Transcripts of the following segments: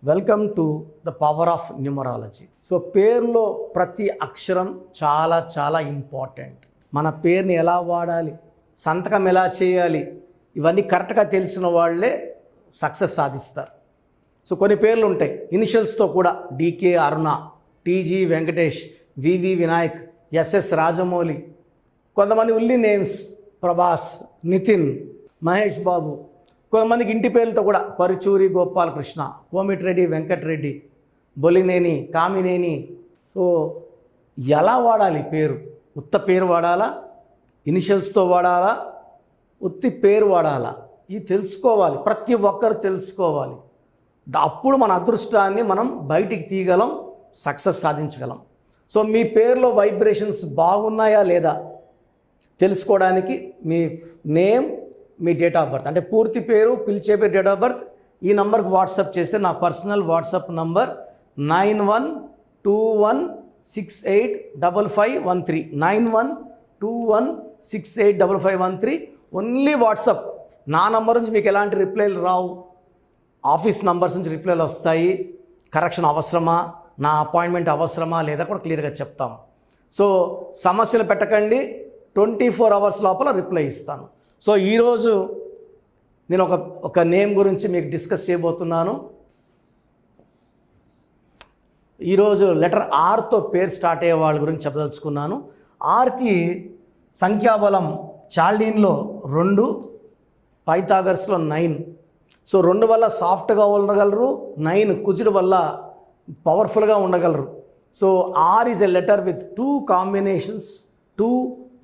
Welcome to the power of numerology. So పేరులో ప్రతి అక్షరం చాలా చాలా ఇంపార్టెంట్. మన పేరుని ఎలా వాడాలి, సంతకం ఎలా చేయాలి, ఇవన్నీ కరెక్ట్గా తెలిసిన వాళ్ళే సక్సెస్ సాధిస్తారు. సో కొన్ని పేర్లు ఉంటాయి ఇనిషియల్స్తో కూడా, డికే అరుణ, టీజీ వెంకటేష్, వివి వినాయక్, ఎస్ఎస్ రాజమౌళి. కొంతమంది ఉల్లి నేమ్స్ ప్రభాస్, నితిన్, మహేష్ బాబు. కొంతమందికి ఇంటి పేర్లతో కూడా పరుచూరి గోపాలకృష్ణ, కోమిటిరెడ్డి వెంకటరెడ్డి, బొలినేని, కామినేని. సో ఎలా వాడాలి పేరు? ఉత్త పేరు వాడాలా, ఇనిషియల్స్తో వాడాలా, ఉత్తి పేరు వాడాలా? ఇది తెలుసుకోవాలి, ప్రతి ఒక్కరు తెలుసుకోవాలి. అప్పుడు మన అదృష్టాన్ని మనం బయటికి తీయగలం, సక్సెస్ సాధించగలం. సో మీ పేరులో వైబ్రేషన్స్ బాగున్నాయా లేదా తెలుసుకోవడానికి మీ నేమ్, మీ డేట్ ఆఫ్ బర్త్, అంటే పూర్తి పేరు, పిలిచే పేరు, డేట్ ఆఫ్ బర్త్ ఈ నంబర్కి వాట్సాప్ చేస్తే, నా personal WhatsApp number 9121685513 9121685513. Only WhatsApp. నా నంబర్ నుంచి మీకు ఎలాంటి రిప్లైలు రావు, ఆఫీస్ నంబర్స్ నుంచి రిప్లైలు వస్తాయి. కరెక్షన్ అవసరమా, నా అపాయింట్మెంట్ అవసరమా లేదా కూడా క్లియర్గా చెప్తాం. సో సమస్యలు పెట్టకండి, 24 అవర్స్ లోపల రిప్లై ఇస్తాను. సో ఈరోజు నేను ఒక నేమ్ గురించి మీకు డిస్కస్ చేయబోతున్నాను. ఈరోజు లెటర్ ఆర్తో పేరు స్టార్ట్ అయ్యే వాళ్ళ గురించి చెప్పదలుచుకున్నాను. ఆర్కి సంఖ్యాబలం చాల్డీన్లో 2, పైథాగరస్లో 9. సో 2 వల్ల సాఫ్ట్గా ఉండగలరు, 9 కుజుడు వల్ల పవర్ఫుల్గా ఉండగలరు. So R is a letter with 2 combinations, 2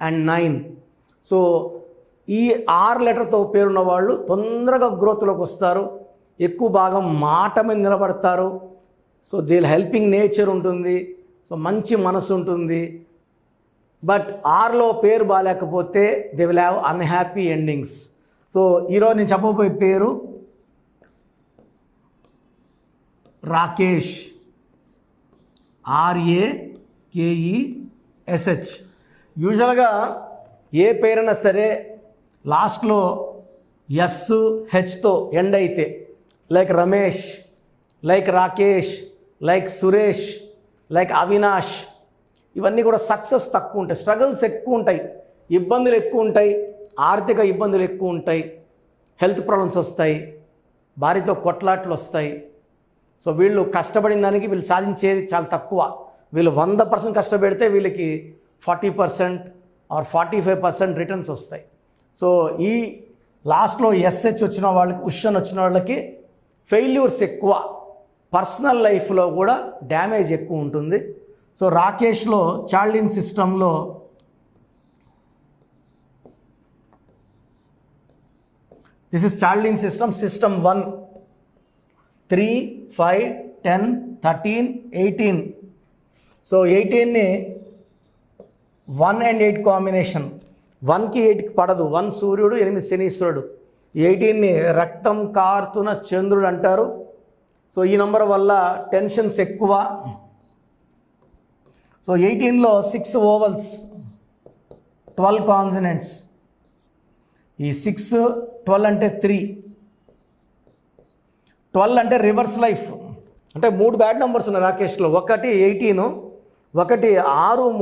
and 9. So ఈ 6 లెటర్తో పేరున్న వాళ్ళు తొందరగా గ్రోత్లోకి వస్తారు, ఎక్కువ భాగం మాట మీద నిలబడతారు. సో దీని హెల్పింగ్ నేచర్ ఉంటుంది, సో మంచి మనసు ఉంటుంది. బట్ 6లో పేరు బాగాలేకపోతే they will have unhappy endings. So ఈరోజు నేను చెప్పబోయే పేరు రాకేష్, RAKESH. యూజువల్గా ఏ పేరైనా సరే లాస్ట్లో SHతో ఎండ్ అయితే, like Ramesh, like Rakesh, like Suresh, like Avinash, ఇవన్నీ కూడా సక్సెస్ తక్కువ ఉంటాయి, స్ట్రగుల్స్ ఎక్కువ ఉంటాయి, ఇబ్బందులు ఎక్కువ ఉంటాయి, ఆర్థిక ఇబ్బందులు ఎక్కువ ఉంటాయి, హెల్త్ ప్రాబ్లమ్స్ వస్తాయి, భార్యతో కొట్లాట్లు వస్తాయి. సో వీళ్ళు కష్టపడిన దానికి వీళ్ళు సాధించేది చాలా తక్కువ. వీళ్ళు 100% కష్టపెడితే వీళ్ళకి 40% ఆర్ 45% రిటర్న్స్ వస్తాయి. సో ఈ లాస్ట్లో SH వచ్చిన వాళ్ళకి, ఉషన్ వచ్చిన వాళ్ళకి ఫెయిల్యూర్స్ ఎక్కువ, పర్సనల్ లైఫ్లో కూడా డ్యామేజ్ ఎక్కువ ఉంటుంది. సో రాకేష్లో చాల్డిన్ సిస్టంలో this is Chaldean system 1, 3, 5, 10, 13, 18. So 18ని 1 and 8 కాంబినేషన్. 1కి 8కి పడదు, 1 సూర్యుడు, 8 శనీశ్వరుడు. 18ని రక్తం కారుతున్న చంద్రుడు అంటారు. సో ఈ నంబర్ వల్ల టెన్షన్స్ ఎక్కువ. సో 18లో 6 ఓవల్స్, 12 కాన్సనెంట్స్. ఈ 6, 12 అంటే 3, 12 అంటే రివర్స్ లైఫ్. అంటే 3 బ్యాడ్ నెంబర్స్ ఉన్నాయి రాకేష్లో. 1 18, 1 6,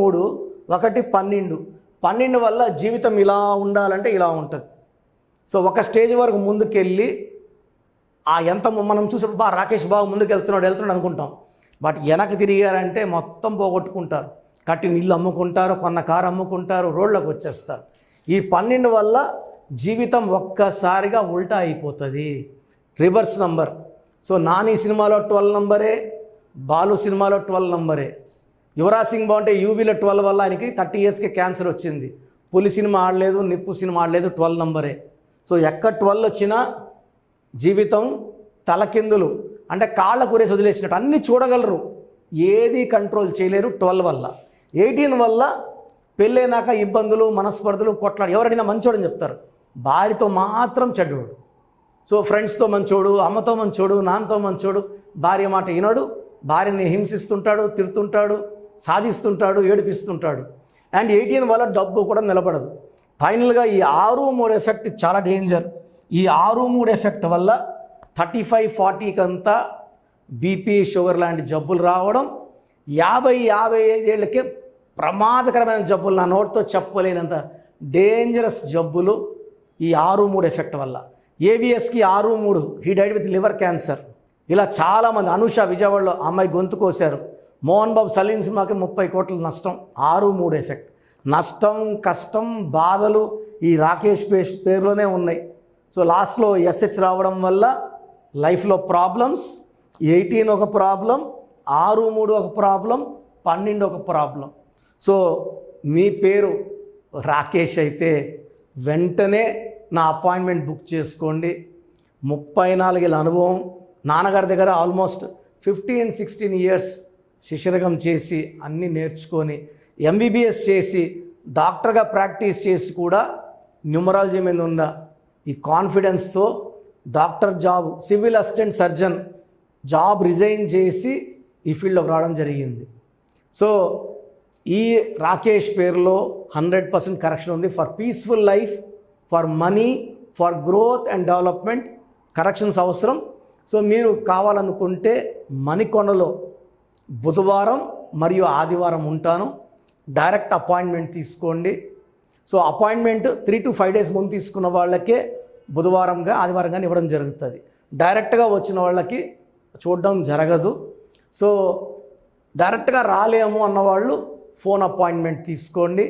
3, 1 12. 12 వల్ల జీవితం ఇలా ఉండాలంటే ఇలా ఉంటుంది. సో ఒక స్టేజ్ వరకు ముందుకెళ్ళి ఎంత మనం చూసినప్పుడు రాకేష్ బాగా ముందుకు వెళ్తున్నాడు అనుకుంటాం. బట్ వెనక్కి తిరిగారంటే మొత్తం పోగొట్టుకుంటారు, కట్టిన ఇల్లు అమ్ముకుంటారు, కొన్న కారు అమ్ముకుంటారు, రోడ్లకు వచ్చేస్తారు. ఈ 12 వల్ల జీవితం ఒక్కసారిగా ఉల్టా అయిపోతుంది, రివర్స్ నంబర్. సో నాని సినిమాలో 12 నంబరే, బాలు సినిమాలో 12 నంబరే. యువరాజ్ సింగ్ బాగుంటే యూవీలో 12 వల్ల ఆయనకి 30 yearsకి క్యాన్సర్ వచ్చింది. పులి సినిమా ఆడలేదు, నిప్పు సినిమా ఆడలేదు, 12 నంబరే. సో ఎక్కడ 12 వచ్చినా జీవితం తలకిందులు, అంటే కాళ్ళ కూరేసి వదిలేసినట్టు. అన్నీ చూడగలరు, ఏది కంట్రోల్ చేయలేరు 12 వల్ల. 18 వల్ల పెళ్ళైనాక ఇబ్బందులు, మనస్పర్ధలు, కొట్లాడు. ఎవరైనా మంచోడని చెప్తారు, భార్యతో మాత్రం చెడ్డోడు. సో ఫ్రెండ్స్తో మంచోడు, అమ్మతో మంచోడు, నాన్నతో మంచోడు, భార్య మాట వినడు, భార్యని హింసిస్తుంటాడు, తిడుతుంటాడు, సాధిస్తుంటాడు, ఏడిపిస్తుంటాడు. అండ్ 18 వల్ల డబ్బు కూడా నిలబడదు. ఫైనల్గా ఈ 6-3 ఎఫెక్ట్ చాలా డేంజర్. ఈ 6-3 ఎఫెక్ట్ వల్ల 35-40 కంతా బీపీ, షుగర్ లాంటి జబ్బులు రావడం, 55 ఏళ్ళకే ప్రమాదకరమైన జబ్బులు, నా నోటితో చెప్పలేనంత డేంజరస్ జబ్బులు ఈ 6-3 ఎఫెక్ట్ వల్ల. ఏవిఎస్కి 6-3, he died with liver cancer. ఇలా చాలామంది, అనుష విజయవాడలో అమ్మాయి గొంతు కోశారు, మోహన్ బాబు సలీం సినిమాకి 30 కోట్ల నష్టం, 6-3 ఎఫెక్ట్. నష్టం, కష్టం, బాధలు ఈ రాకేష్ పేరులోనే ఉన్నాయి. సో లాస్ట్లో ఎస్హెచ్ రావడం వల్ల లైఫ్లో ప్రాబ్లమ్స్, 18 ఒక ప్రాబ్లం, 6-3 ఒక ప్రాబ్లం, 12 ఒక ప్రాబ్లం. సో మీ పేరు రాకేష్ అయితే వెంటనే నా అపాయింట్మెంట్ బుక్ చేసుకోండి. 34 ఏళ్ళ అనుభవం, నాన్నగారి దగ్గర ఆల్మోస్ట్ 15-16 ఇయర్స్ శిష్యరకం చేసి అన్నీ నేర్చుకొని ఎంబీబీఎస్ చేసి డాక్టర్గా ప్రాక్టీస్ చేసి కూడా న్యూమరాలజీ మీద ఉన్న ఈ కాన్ఫిడెన్స్తో doctor job, civil assistant surgeon job resign చేసి ఈ ఫీల్డ్లోకి రావడం జరిగింది. సో ఈ రాకేష్ పేరులో 100% కరెక్షన్ ఉంది. For peaceful life, for money, for growth and development corrections అవసరం. సో మీరు కావాలనుకుంటే మణికొండలో బుధవారం మరియు ఆదివారం ఉంటాను. డైరెక్ట్ అపాయింట్మెంట్ తీసుకోండి. సో అపాయింట్మెంట్ 3 to 5 days ముందు తీసుకున్న వాళ్ళకే బుధవారంగా ఆదివారంగా ఇవ్వడం జరుగుతుంది. డైరెక్ట్గా వచ్చిన వాళ్ళకి చూడడం జరగదు. సో డైరెక్ట్గా రాలేము అన్నవాళ్ళు ఫోన్ అపాయింట్మెంట్ తీసుకోండి.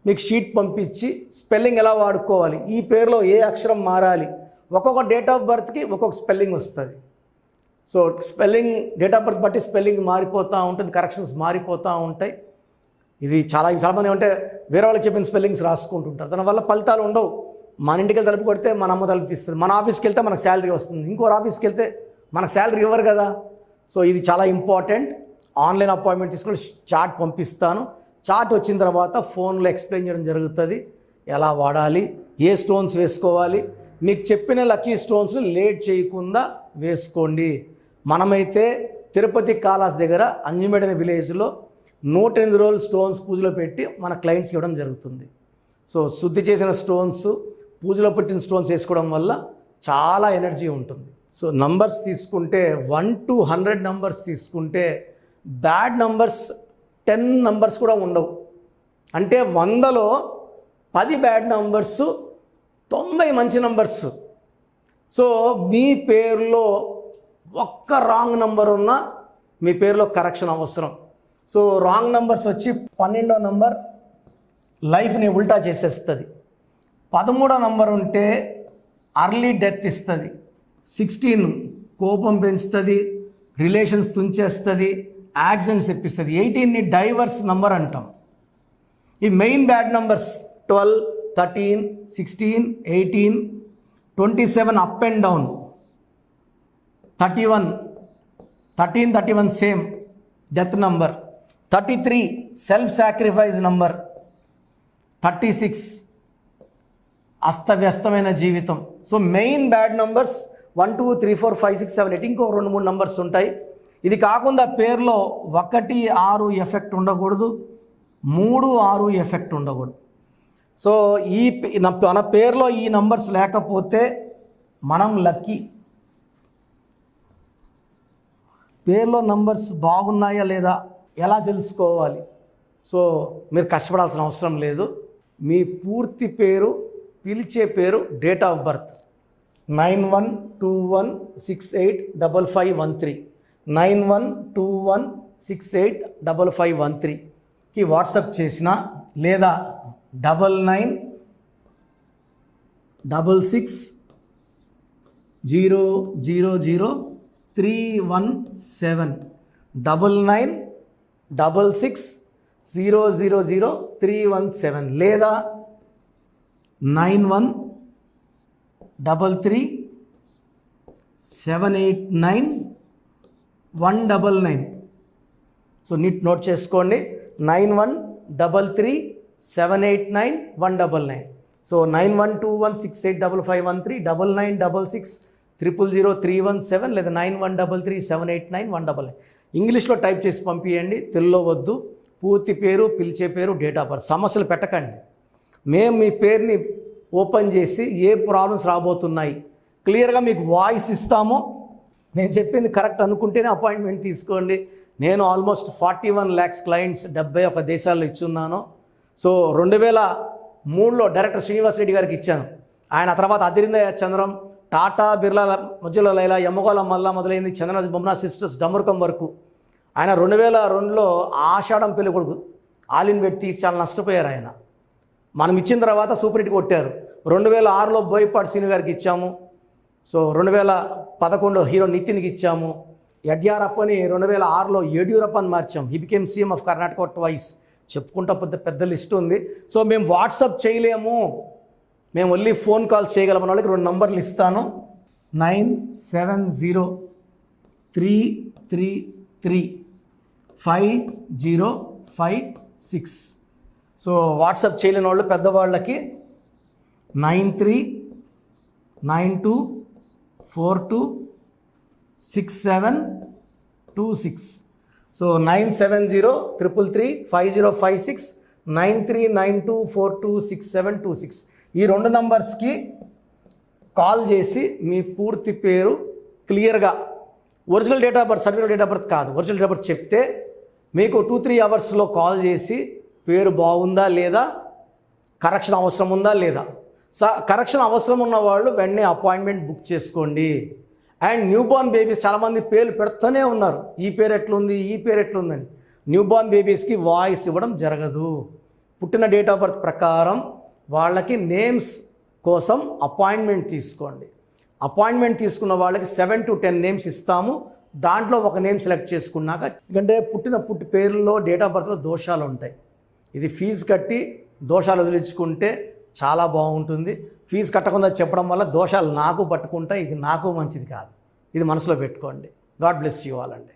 మీకు షీట్ పంపించి స్పెల్లింగ్ ఎలా వాడుకోవాలి, ఈ పేరులో ఏ అక్షరం మారాలి, ఒక్కొక్క డేట్ ఆఫ్ బర్త్కి ఒక్కొక్క స్పెల్లింగ్ వస్తుంది. So spelling date of birth బట్టి స్పెల్లింగ్ మారిపోతూ ఉంటుంది, కరెక్షన్స్ మారిపోతూ ఉంటాయి. ఇది చాలామంది అంటే వేరే వాళ్ళకి చెప్పిన స్పెల్లింగ్స్ రాసుకుంటుంటారు, దానివల్ల ఫలితాలు ఉండవు. మన ఇంటికి వెళ్ళి తలుపు కొడితే మన అమ్మ తలుపు తీస్తుంది, మన ఆఫీస్కి వెళ్తే మనకు శాలరీ వస్తుంది, ఇంకోరు ఆఫీస్కి వెళ్తే మనకు శాలరీ ఇవ్వరు కదా. సో ఇది చాలా ఇంపార్టెంట్. ఆన్లైన్ అపాయింట్మెంట్ తీసుకొని చార్ట్ పంపిస్తాను. చార్ట్ వచ్చిన తర్వాత ఫోన్లో ఎక్స్ప్లెయిన్ చేయడం జరుగుతుంది, ఎలా వాడాలి, ఏ స్టోన్స్ వేసుకోవాలి. మీకు చెప్పిన లక్కీ స్టోన్స్ లేట్ చేయకుండా వేసుకోండి. మనమైతే తిరుపతి కాలాస్ దగ్గర అంజుమేడ్ అనే విలేజ్లో 108 రోజులు స్టోన్స్ పూజలో పెట్టి మన క్లయింట్స్కి ఇవ్వడం జరుగుతుంది. సో శుద్ధి చేసిన స్టోన్స్, పూజలో పెట్టిన స్టోన్స్ వేసుకోవడం వల్ల చాలా ఎనర్జీ ఉంటుంది. సో నంబర్స్ తీసుకుంటే 1 to 100 నంబర్స్ తీసుకుంటే బ్యాడ్ నంబర్స్ 10 నంబర్స్ కూడా ఉండవు. అంటే 100లో 10 బ్యాడ్ నంబర్స్, 90 మంచి నంబర్స్. సో మీ పేరులో ఒక్క రాంగ్ నంబర్ ఉన్నా మీ పేరులో కరెక్షన్ అవసరం. సో రాంగ్ నంబర్స్ వచ్చి 12వ నంబర్ లైఫ్ని ఉల్టా చేసేస్తుంది. 13వ నంబర్ ఉంటే అర్లీ డెత్ ఇస్తుంది. 16 కోపం పెంచుతుంది, రిలేషన్స్ తుంచేస్తుంది, యాక్సిడెంట్స్ ఇప్పిస్తుంది. 18ని డైవర్స్ నంబర్ అంటాం. ఈ main bad numbers 12, 13, 16, 18, 27 up and down, 31, 13, 31 same death number, 33 self sacrifice number, 36 అస్తవ్యస్తమైన జీవితం. సో మెయిన్ బ్యాడ్ నంబర్స్ 1, 2, 3, 4, 5, 6, 7, 8 ఇంకో 2-3 నంబర్స్ ఉంటాయి. ఇది కాకుండా పేరులో 1, 6 ఎఫెక్ట్ ఉండకూడదు, 3, 6 ఎఫెక్ట్ ఉండకూడదు. సో మన పేరులో ఈ నంబర్స్ లేకపోతే మనం లక్కీ. పేరులో నంబర్స్ బాగున్నాయా లేదా ఎలా తెలుసుకోవాలి? సో మీరు కష్టపడాల్సిన అవసరం లేదు. మీ పూర్తి పేరు, పిలిచే పేరు, డేట్ ఆఫ్ బర్త్ 9121685513, 9121685513కి వాట్సాప్ చేసిన, లేదా 9966000317, 9966000317, లేదా 9133789199. సో నోట్ చేసుకోండి, 9133789199. సో 9121685513, 9966000317, లేదా 9133789199. ఇంగ్లీష్లో టైప్ చేసి పంపించండి, తెలుగులో వద్దు. పూర్తి పేరు, పిలిచే పేరు, డేట్ ఆఫ్ బర్త్. సమస్యలు పెట్టకండి. మేము మీ పేరుని ఓపెన్ చేసి ఏ ప్రాబ్లమ్స్ రాబోతున్నాయి క్లియర్గా మీకు వాయిస్ ఇస్తాము. నేను చెప్పింది కరెక్ట్ అనుకుంటేనే అపాయింట్మెంట్ తీసుకోండి. నేను ఆల్మోస్ట్ 41 lakhs క్లయింట్స్ 71 దేశాల్లో ఇచ్చున్నాను. సో 2003లో డైరెక్టర్ శ్రీనివాస్ రెడ్డి గారికి ఇచ్చాను. ఆయన తర్వాత అదిరిందయ్య చంద్రం, టాటా బిర్లా మధ్యలో లైలా, ఎమ్మగోళ మల్లా మొదలైంది, చంద్ర బొమ్మనా సిస్టర్స్, డమరుకం వరకు. ఆయన 2002లో ఆషాఢం పెళ్లి కొడుకు ఆల్ ఇన్ వెట్ తీసి చాలా నష్టపోయారు ఆయన. మనం ఇచ్చిన తర్వాత సూపర్ హిట్ కొట్టారు. 2006లో బోయపాటి సీని గారికి ఇచ్చాము. సో 2011 హీరో నితిన్కి ఇచ్చాము. యడ్యూరప్పని 2006లో యడ్యూరప్పని మార్చాం. He became CM of Karnataka twice. చెప్పుకుంటా పెద్ద లిస్ట్ ఉంది. సో మేము వాట్సాప్ చేయలేము, మేము ఓన్లీ ఫోన్ కాల్స్ చేయగలమన్న వాళ్ళకి 2 నంబర్లు ఇస్తాను. 9703335056. సో వాట్సాప్ చేయలేని వాళ్ళు పెద్దవాళ్ళకి 9392426726. సో 9703335056, 9392426726. ఈ 2 నంబర్స్కి కాల్ చేసి మీ పూర్తి పేరు క్లియర్గా, original date of birth, certificate date of birth కాదు, ఒరిజినల్ డేట్ ఆఫ్ బర్త్ చెప్తే మీకు 2-3 అవర్స్లో కాల్ చేసి పేరు బాగుందా లేదా, కరెక్షన్ అవసరం ఉందా లేదా. కరెక్షన్ అవసరం ఉన్న వాళ్ళు వెంటనే అపాయింట్మెంట్ బుక్ చేసుకోండి. అండ్ న్యూబార్న్ బేబీస్ చాలామంది పేర్లు పెడుతూనే ఉన్నారు, ఈ పేరు ఎట్లుంది, ఈ పేరు ఎట్లుందని. న్యూబార్న్ బేబీస్కి వాయిస్ ఇవ్వడం జరగదు. పుట్టిన డేట్ ఆఫ్ బర్త్ ప్రకారం వాళ్ళకి నేమ్స్ కోసం అపాయింట్మెంట్ తీసుకోండి. అపాయింట్మెంట్ తీసుకున్న వాళ్ళకి 7 to 10 నేమ్స్ ఇస్తాము. దాంట్లో ఒక నేమ్ సెలెక్ట్ చేసుకున్నాక, ఎందుకంటే పుట్టి పేర్లలో డేట్ ఆఫ్ బర్త్లో దోషాలు ఉంటాయి. ఇది ఫీజు కట్టి దోషాలు వదిలించుకుంటే చాలా బాగుంటుంది. ఫీజు కట్టకుండా చెప్పడం వల్ల దోషాలు నాకు పట్టుకుంటాయి. ఇది నాకు మంచిది కాదు. ఇది మనసులో పెట్టుకోండి. గాడ్ బ్లెస్ యూ ఆల్ అండి.